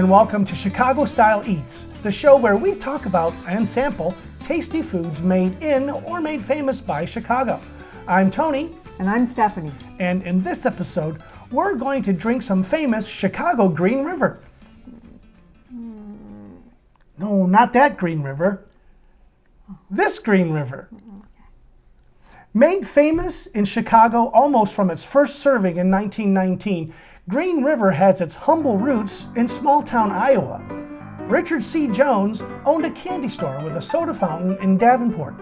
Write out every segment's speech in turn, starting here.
and welcome to Chicago Style Eats, the show where we talk about and sample tasty foods made in or made famous by Chicago. I'm Tony. And I'm Stephanie. And in this episode, we're going to drink some famous Chicago Green River. No, not that Green River. This Green River. Made famous in Chicago almost from its first serving in 1919, Green River has its humble roots in small-town Iowa. Richard C. Jones owned a candy store with a soda fountain in Davenport.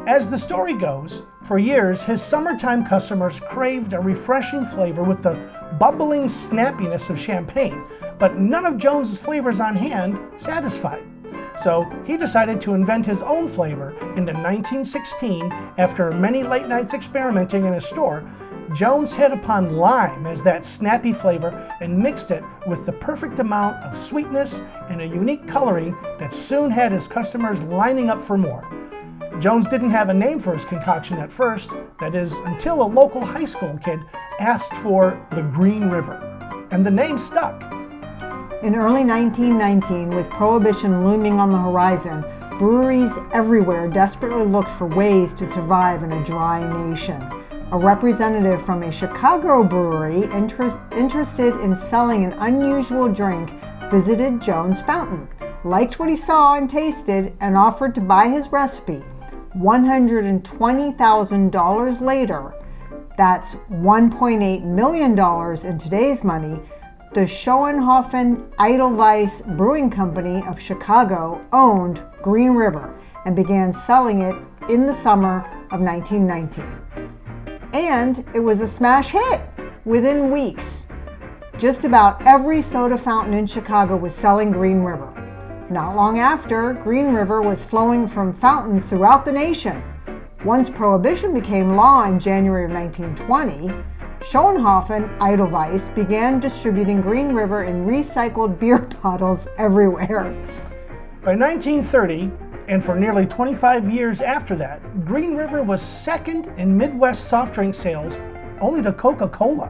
As the story goes, for years his summertime customers craved a refreshing flavor with the bubbling snappiness of champagne, but none of Jones's flavors on hand satisfied. So he decided to invent his own flavor, and in 1916, after many late nights experimenting in his store, Jones hit upon lime as that snappy flavor and mixed it with the perfect amount of sweetness and a unique coloring that soon had his customers lining up for more. Jones didn't have a name for his concoction at first, that is, until a local high school kid asked for the Green River, and the name stuck. In early 1919, with Prohibition looming on the horizon, breweries everywhere desperately looked for ways to survive in a dry nation. A representative from a Chicago brewery interested in selling an unusual drink visited Jones' fountain, liked what he saw and tasted, and offered to buy his recipe. $120,000 later, that's $1.8 million in today's money, the Schoenhofen Edelweiss Brewing Company of Chicago owned Green River and began selling it in the summer of 1919. And it was a smash hit within weeks. Just about every soda fountain in Chicago was selling Green River. Not long after, Green River was flowing from fountains throughout the nation. Once Prohibition became law in January of 1920, Schoenhofen Edelweiss began distributing Green River in recycled beer bottles everywhere. By 1930, and for nearly 25 years after that, Green River was second in Midwest soft drink sales, only to Coca-Cola.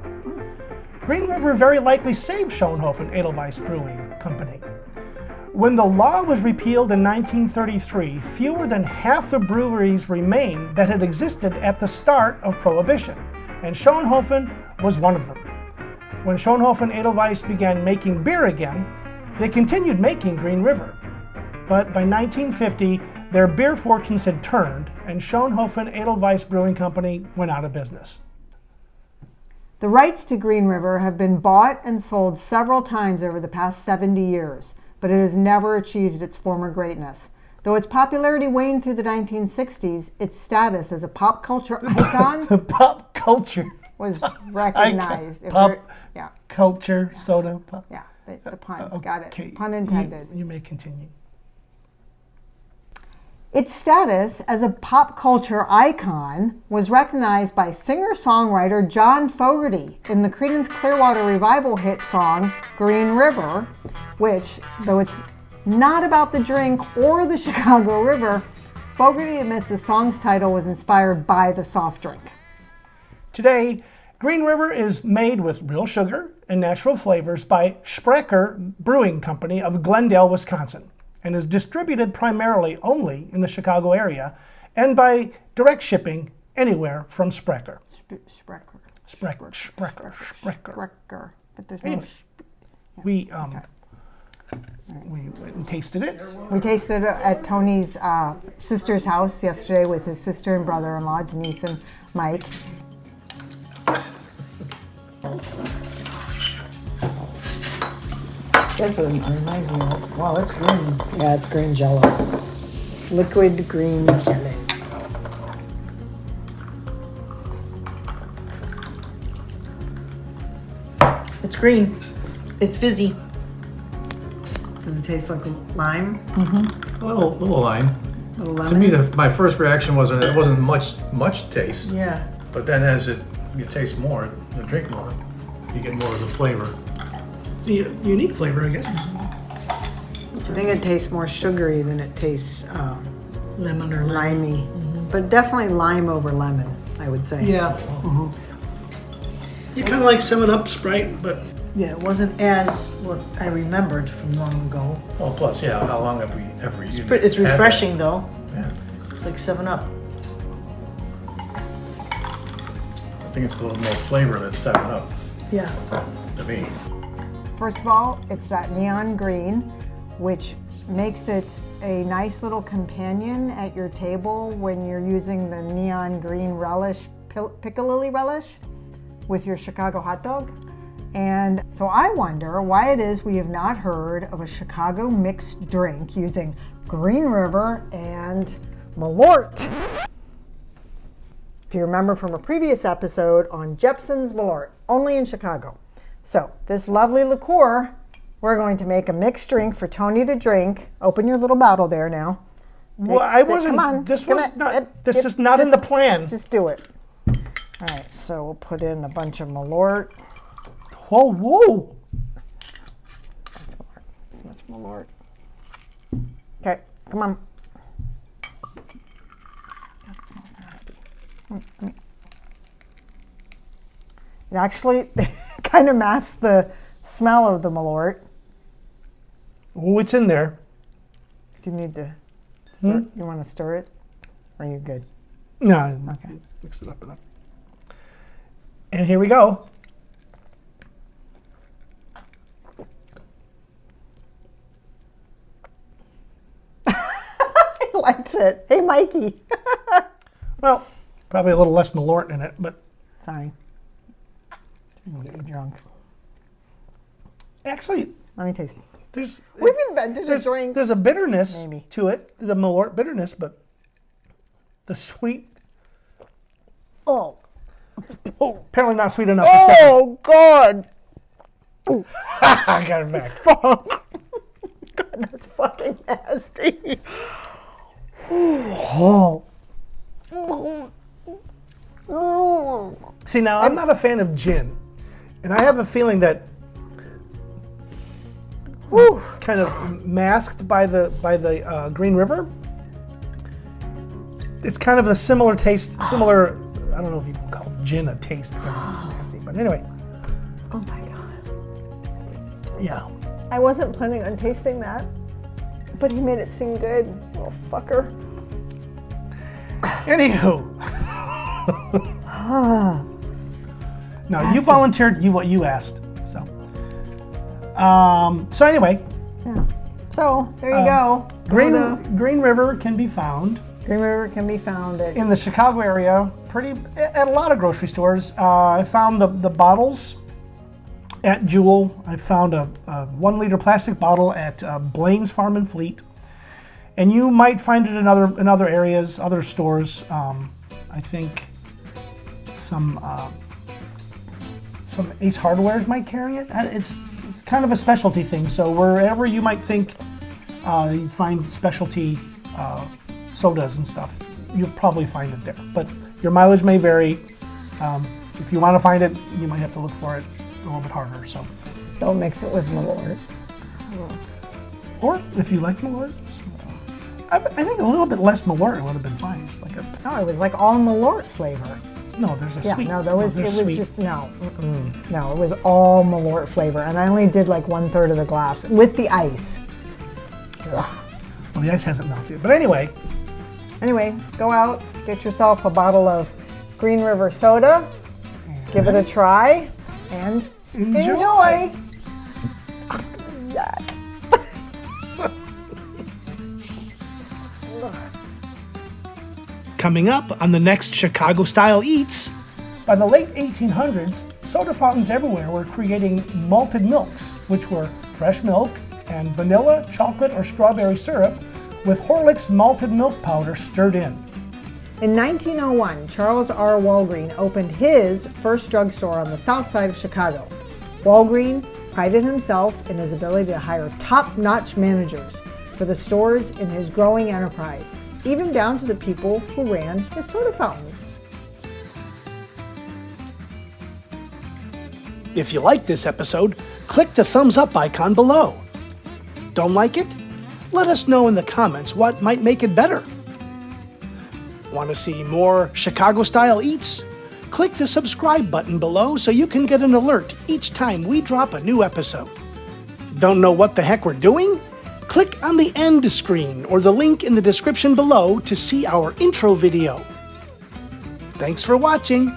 Green River very likely saved Schoenhofen Edelweiss Brewing Company. When the law was repealed in 1933, fewer than half the breweries remained that had existed at the start of Prohibition, and Schoenhofen was one of them. When Schoenhofen Edelweiss began making beer again, they continued making Green River. But by 1950, their beer fortunes had turned, and Schoenhofen Edelweiss Brewing Company went out of business. The rights to Green River have been bought and sold several times over the past 70 years, but it has never achieved its former greatness. Though its popularity waned through the 1960s, its status as a pop culture icon pop culture was recognized. Culture, soda pop. Yeah, the pun. Got Okay. it. Pun intended. You may continue. Its status as a pop culture icon was recognized by singer-songwriter John Fogerty in the Creedence Clearwater Revival hit song Green River, which, though it's not about the drink or the Chicago River, Fogerty admits the song's title was inspired by the soft drink. Today, Green River is made with real sugar and natural flavors by Sprecher Brewing Company of Glendale, Wisconsin, and is distributed primarily only in the Chicago area and by direct shipping anywhere from Sprecher. Sprecher. But there's anyway, we went and tasted it. We tasted it at Tony's sister's house yesterday with his sister and brother-in-law, Denise and Mike. That's what it reminds me of. Wow, that's green. Yeah, it's green jello. Liquid green jello. It's green. It's fizzy. Does it taste like lime? Mm-hmm. A little lime. A little lemon? To me, my first reaction wasn't it wasn't much taste. Yeah. But then as you taste more, you drink more, you get more of the flavor. The unique flavor, I guess. I think it tastes more sugary than it tastes lemon or limey. Mm-hmm. But definitely lime over lemon, I would say. Yeah. Mm-hmm. You kind of like 7-Up, Sprite, but Yeah, it wasn't as what I remembered from long ago. Well, plus, yeah, how long have we ever used it? It's refreshing though. Yeah. It's like 7-Up. I think it's a little more flavor than 7-Up Yeah. to me. First of all, it's that neon green, which makes it a nice little companion at your table when you're using the neon green relish, piccalilli relish with your Chicago hot dog. And so I wonder why it is we have not heard of a Chicago mixed drink using Green River and Malort. If you remember from a previous episode on Jepson's Malort, only in Chicago. So this lovely liqueur, we're going to make a mixed drink for Tony to drink. Open your little bottle there now. Well, I wasn't. Come on. This Come was on. not. This is not in the plan. Just do it. All right, so we'll put in a bunch of Malort. Whoa, whoa! This much Malort. Okay, come on. God, it smells nasty. It actually kind of masks the smell of the Malort. Oh, it's in there. Do you need to stir, you want to stir it? Or are you good? No, Okay. mix it up enough. And here we go. He likes it. Hey, Mikey. Well, probably a little less Malort in it, but Sorry. I'm gonna get you drunk. actually, Let me taste it. We've invented a drink. There's a bitterness Maybe. to it, the Malort bitterness, but the sweet. Oh, apparently not sweet enough. Oh, God. I got it back. Fuck. God, that's fucking nasty. Oh. See, now I'm not a fan of gin, and I have a feeling that kind of masked by the Green River. It's kind of a similar taste, similar. I don't know if you can call gin a taste because it's nasty, but anyway, Oh my God. yeah. I wasn't planning on tasting that, but he made it seem good. Little fucker. Anywho, no, you volunteered. What you asked. So, so anyway, Yeah. So there you go. Green River can be found Green River can be found at in the Chicago area, at a lot of grocery stores. I found the bottles at Jewel. I found a 1 liter plastic bottle at Blaine's Farm and Fleet, and you might find it in other areas, other stores. I think some Ace Hardwares might carry it. It's kind of a specialty thing. So wherever you might think you find specialty sodas and stuff, you'll probably find it there. But your mileage may vary. If you want to find it, you might have to look for it a little bit harder. So, don't mix it with Malort. or if you like Malort, I think a little bit less Malort would have been fine. It's like No, it was like all Malort flavor. no, there's a Yeah, sweet. no, it there's was sweet. just no, no, it was all Malort flavor, and I only did like 1/3 of the glass with the ice. Ugh. Well, the ice hasn't melted. But anyway, Go out, get yourself a bottle of Green River soda, give it a try, and enjoy. coming up on the next Chicago Style Eats, by the late 1800s, soda fountains everywhere were creating malted milks, which were fresh milk and vanilla, chocolate, or strawberry syrup with Horlick's malted milk powder stirred in. In 1901, Charles R. Walgreen opened his first drugstore on the south side of Chicago. Walgreen prided himself in his ability to hire top-notch managers for the stores in his growing enterprise, even down to the people who ran his soda fountains. If you like this episode, click the thumbs up icon below. Don't like it? Let us know in the comments what might make it better. Want to see more Chicago Style Eats? Click the subscribe button below so you can get an alert each time we drop a new episode. Don't know what the heck we're doing? Click on the end screen or the link in the description below to see our intro video. Thanks for watching.